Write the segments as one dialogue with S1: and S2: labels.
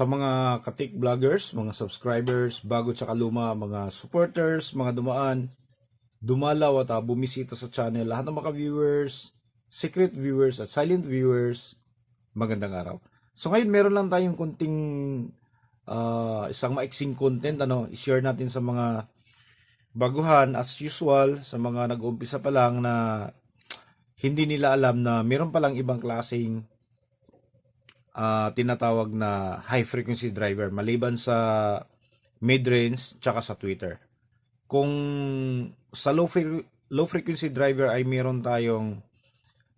S1: sa mga katik vloggers, mga subscribers, bago tsaka luma, mga supporters, mga dumalaw at bumisita sa channel, lahat ng mga viewers, secret viewers at silent viewers, magandang araw. So ngayon meron lang tayong kunting isang maiksing content, i-share natin sa mga baguhan as usual, sa mga nag-uumpisa pa lang na hindi nila alam na meron palang ibang klaseng tinatawag na high frequency driver maliban sa mid-range tsaka sa Twitter. Kung sa low frequency driver ay meron tayong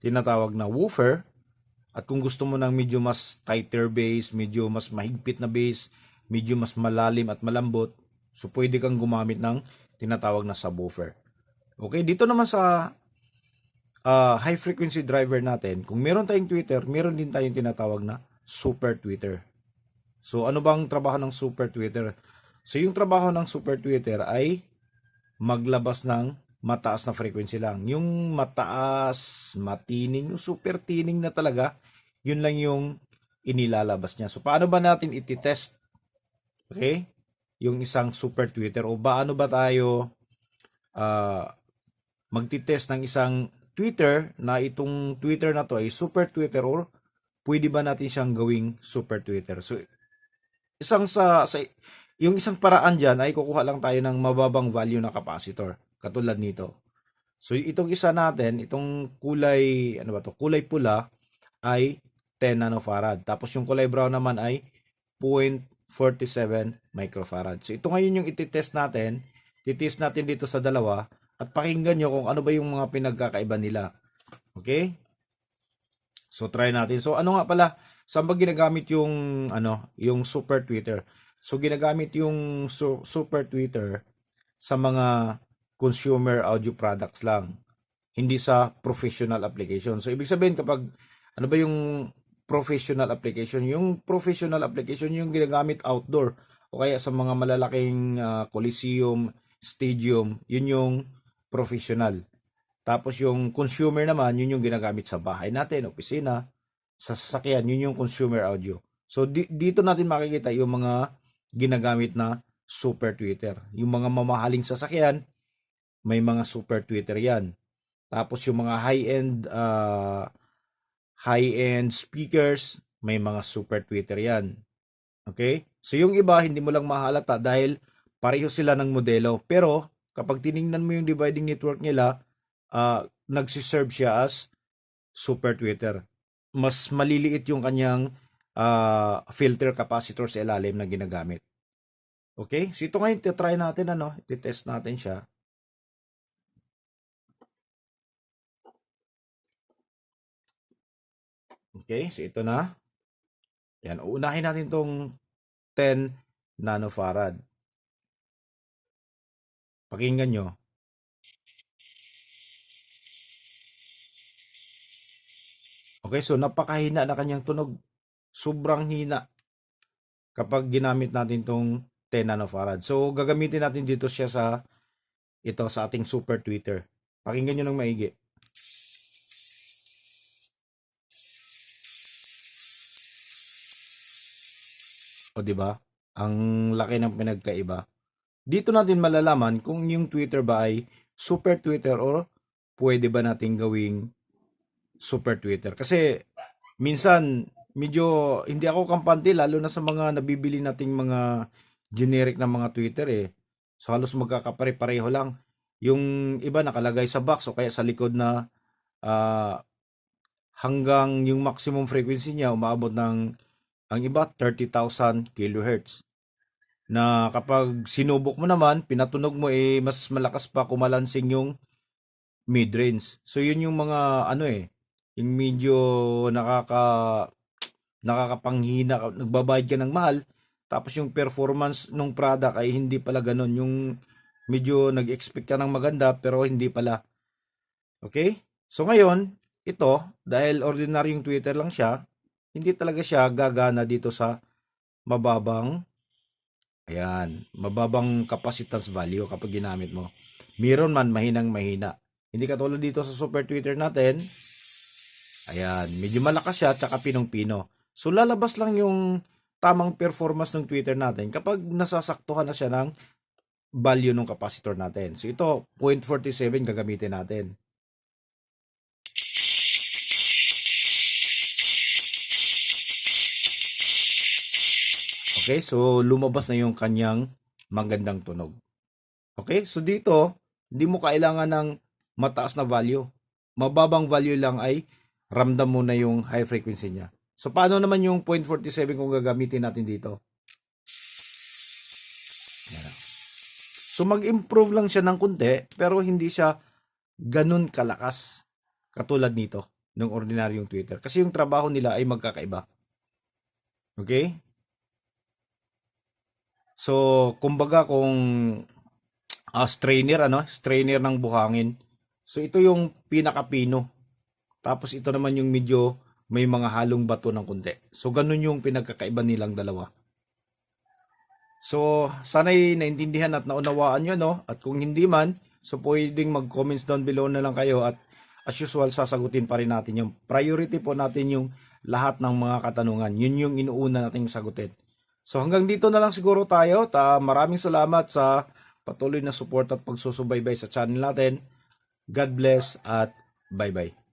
S1: tinatawag na woofer, at kung gusto mo ng medyo mas tighter bass, medyo mas mahigpit na bass, medyo mas malalim at malambot, so pwede kang gumamit ng tinatawag na subwoofer. Okay, dito naman sa high frequency driver natin, kung meron tayong tweeter, meron din tayong tinatawag na super tweeter. So ano bang trabaho ng super tweeter? So yung trabaho ng super tweeter ay maglabas ng mataas na frequency lang. Yung mataas, matining, yung super tining na talaga, yun lang yung inilalabas niya. So paano ba natin iti-test? Okay? Yung isang super tweeter, o paano ba tayo magti-test ng isang Twitter na itong Twitter na to ay super Twitter, or pwede ba natin siyang gawing super Twitter? So yung isang paraan diyan ay kukuha lang tayo ng mababang value na capacitor katulad nito. So itong isa natin, itong kulay kulay pula ay 10 nanofarad. Tapos yung kulay brown naman ay 0.47 microfarad. So ito ngayon yung iti-test natin. Titest natin dito sa dalawa at pakinggan nyo kung ano ba yung mga pinagkakaiba nila. Okay? So try natin. So ano nga pala, saan ba ginagamit yung yung super tweeter? So ginagamit yung super tweeter sa mga consumer audio products lang, hindi sa professional application. So ibig sabihin, kapag ano ba yung professional application? Yung professional application yung ginagamit outdoor o kaya sa mga malalaking coliseum, stadium, yun yung professional. Tapos yung consumer naman, yun yung ginagamit sa bahay natin, opisina, sa sasakyan, yun yung consumer audio. So dito natin makikita yung mga ginagamit na super tweeter. Yung mga mamahaling sasakyan, may mga super tweeter yan. Tapos yung mga high-end speakers, may mga super tweeter yan. Okay? So yung iba, hindi mo lang mahalata dahil pareho sila ng modelo. Pero kapag tiningnan mo yung dividing network nila, nagsiserve siya as super tweeter. Mas maliliit yung kanyang filter capacitor sa ilalim na ginagamit. Okay? So ito ngayon, try natin, i-test natin siya. Okay, so ito na. Yan, uunahin natin tong 10 nanofarad. Pakinggan nyo. Okay, so napakahina na kanyang tunog. Sobrang hina kapag ginamit natin tong 10 nanofarad. So gagamitin natin dito siya sa ating super tweeter. Pakinggan nyo ng maigi. O di ba? Ang laki ng pinagkaiba. Dito natin malalaman kung yung Twitter ba ay super Twitter or pwede ba natin gawing super Twitter. Kasi minsan medyo hindi ako kampante, lalo na sa mga nabibili nating mga generic na mga Twitter So halos magkakapare-pareho lang. Yung iba nakalagay sa box o kaya sa likod na hanggang yung maximum frequency niya umaabot ng ang iba 30,000 kHz. Na kapag sinubok mo naman, pinatunog mo mas malakas pa kumalansing yung mid-range. So yun yung mga yung medyo nakakapanghina, nagbabayad ka ng mahal, tapos yung performance ng product ay hindi pala ganun. Yung medyo nag-expect ka ng maganda pero hindi pala. Okay? So ngayon, ito, dahil ordinaryong Twitter lang siya, hindi talaga siya gagana dito sa mababang capacitance value kapag ginamit mo. Meron man mahinang mahina. Hindi katulad dito sa super Twitter natin. Ayan, medyo malakas siya tsaka pinong-pino. So lalabas lang yung tamang performance ng tweeter natin kapag nasasaktuhan na siya ng value ng capacitor natin. So ito, 0.47 gagamitin natin. Okay, so lumabas na yung kanyang magandang tunog. Okay, so dito, hindi mo kailangan ng mataas na value. Mababang value lang ay ramdam mo na yung high frequency niya. So paano naman yung 0.47 kung gagamitin natin dito? Yan. So mag-improve lang siya ng kunti pero hindi siya ganun kalakas katulad nito ng ordinaryong tweeter. Kasi yung trabaho nila ay magkakaiba. Okay? So, kumbaga kung strainer ng buhangin. So ito yung pinakapino. Tapos ito naman yung medyo may mga halong bato ng kunti. So ganun yung pinagkakaiba nilang dalawa. So sana'y naintindihan at naunawaan nyo, no? At kung hindi man, so pwedeng mag-comments down below na lang kayo at as usual sasagutin pa rin natin yung priority po natin yung lahat ng mga katanungan. Yun yung inuuna nating sagutin. So hanggang dito na lang siguro tayo. Maraming salamat sa patuloy na support at pagsusubaybay sa channel natin. God bless at bye-bye.